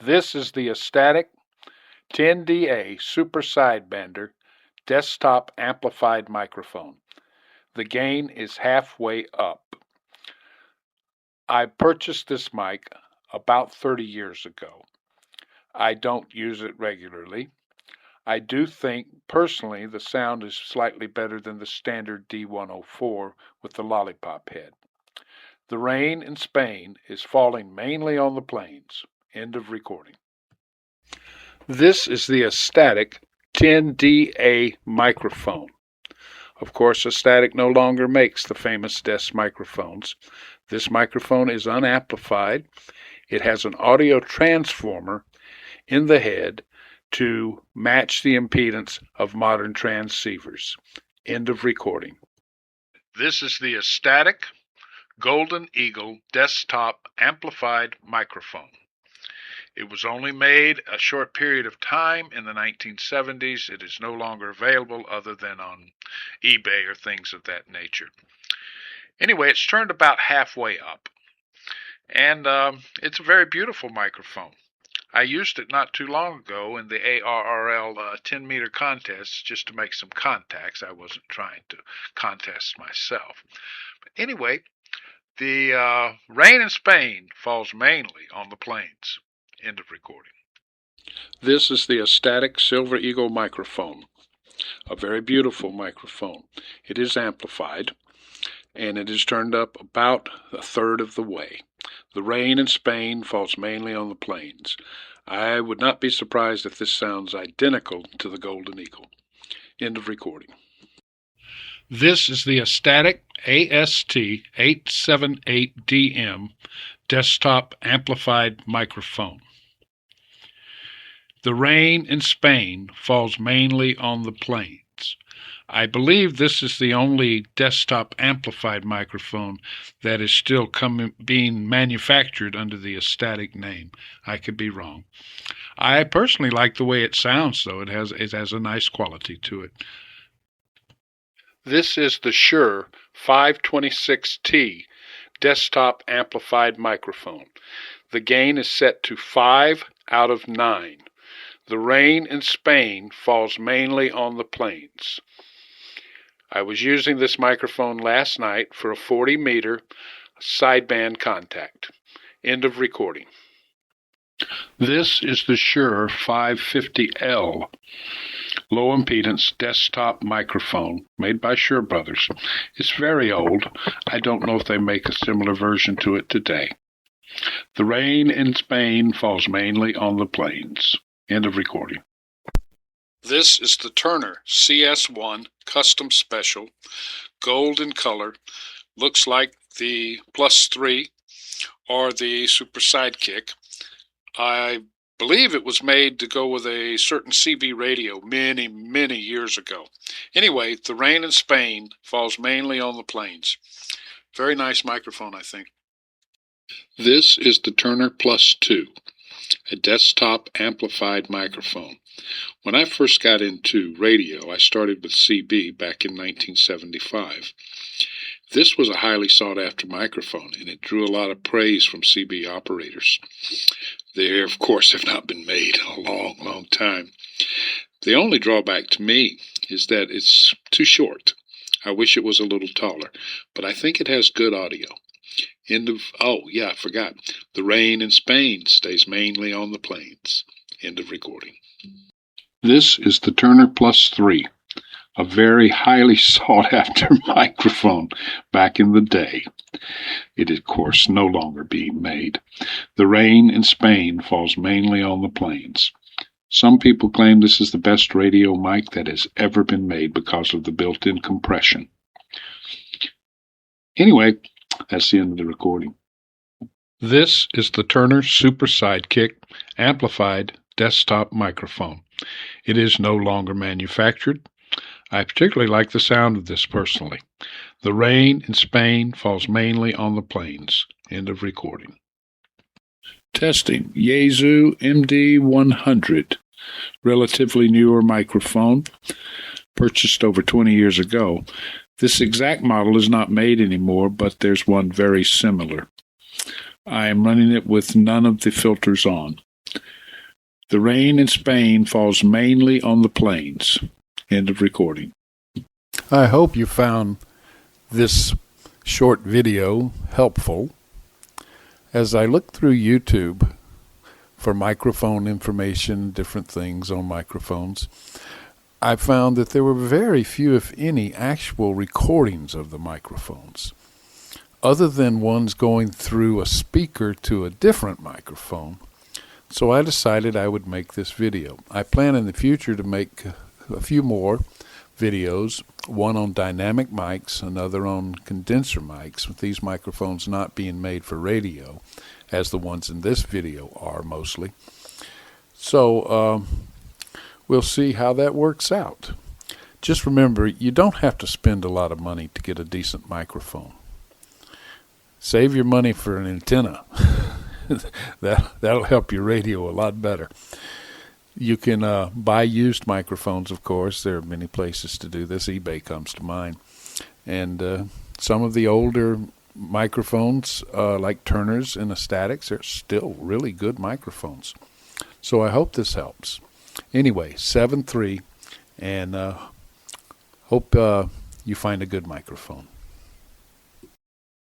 This is the Astatic 10DA Super Sidebander desktop amplified microphone. The gain is halfway up. I purchased this mic about 30 years ago. I don't use it regularly. I do think, personally, the sound is slightly better than the standard D104 with the lollipop head. The rain in Spain is falling mainly on the plains. End of recording. This is the Astatic 10DA microphone. Of course, Astatic no longer makes the famous desk microphones. This microphone is unamplified. It has an audio transformer in the head to match the impedance of modern transceivers. End of recording. This is the Astatic Golden Eagle desktop amplified microphone. It was only made a short period of time in the 1970s. It is no longer available other than on eBay or things of that nature. Anyway, it's turned about halfway up, and it's a very beautiful microphone. I used it not too long ago in the ARRL 10-meter contest just to make some contacts. I wasn't trying to contest myself. But anyway, the rain in Spain falls mainly on the plains. End of recording. This is the Astatic Silver Eagle microphone, a very beautiful microphone. It is amplified, and it is turned up about a third of the way. The rain in Spain falls mainly on the plains. I would not be surprised if this sounds identical to the Golden Eagle. End of recording. This is the Astatic AST878DM desktop amplified microphone. The rain in Spain falls mainly on the plains. I believe this is the only desktop amplified microphone that is still being manufactured under the Astatic name. I could be wrong. I personally like the way it sounds, though. It has a nice quality to it. This is the Shure 526T desktop amplified microphone. The gain is set to 5 out of 9. The rain in Spain falls mainly on the plains. I was using this microphone last night for a 40-meter sideband contact. End of recording. This is the Shure 550L low-impedance desktop microphone made by Shure Brothers. It's very old. I don't know if they make a similar version to it today. The rain in Spain falls mainly on the plains. End of recording. This is the Turner CS1 Custom Special, gold in color. Looks like the Plus 3 or the Super Sidekick. I believe it was made to go with a certain CB radio many, many years ago. Anyway, the rain in Spain falls mainly on the plains. Very nice microphone, I think. This is the Turner Plus 2, a desktop amplified microphone. When I first got into radio, I started with CB back in 1975. This was a highly sought-after microphone, and it drew a lot of praise from CB operators. They, of course, have not been made in a long, long time. The only drawback to me is that it's too short. I wish it was a little taller, but I think it has good audio. I forgot. The rain in Spain stays mainly on the plains. End of recording. This is the Turner Plus 3, a very highly sought-after microphone back in the day. It is, of course, no longer being made. The rain in Spain falls mainly on the plains. Some people claim this is the best radio mic that has ever been made because of the built-in compression. Anyway, that's the end of the recording. This is the Turner Super Sidekick amplified desktop microphone. It is no longer manufactured. I particularly like the sound of this personally. The rain in Spain falls mainly on the plains. End of recording. Testing. Yaesu MD100, relatively newer microphone, purchased over 20 years ago. This exact model is not made anymore, but there's one very similar. I am running it with none of the filters on. The rain in Spain falls mainly on the plains. End of recording. I hope you found this short video helpful. As I looked through YouTube for microphone information, different things on microphones, I found that there were very few, if any, actual recordings of the microphones, other than ones going through a speaker to a different microphone. So I decided I would make this video. I plan in the future to make a few more videos, one on dynamic mics, another on condenser mics, with these microphones not being made for radio, as the ones in this video are mostly. So we'll see how that works out. Just remember, you don't have to spend a lot of money to get a decent microphone. Save your money for an antenna. That'll help your radio a lot better. You can buy used microphones, of course. There are many places to do this. eBay comes to mind. And some of the older microphones, like Turner's and the Statics, are still really good microphones. So I hope this helps. Anyway, 7-3, and hope you find a good microphone.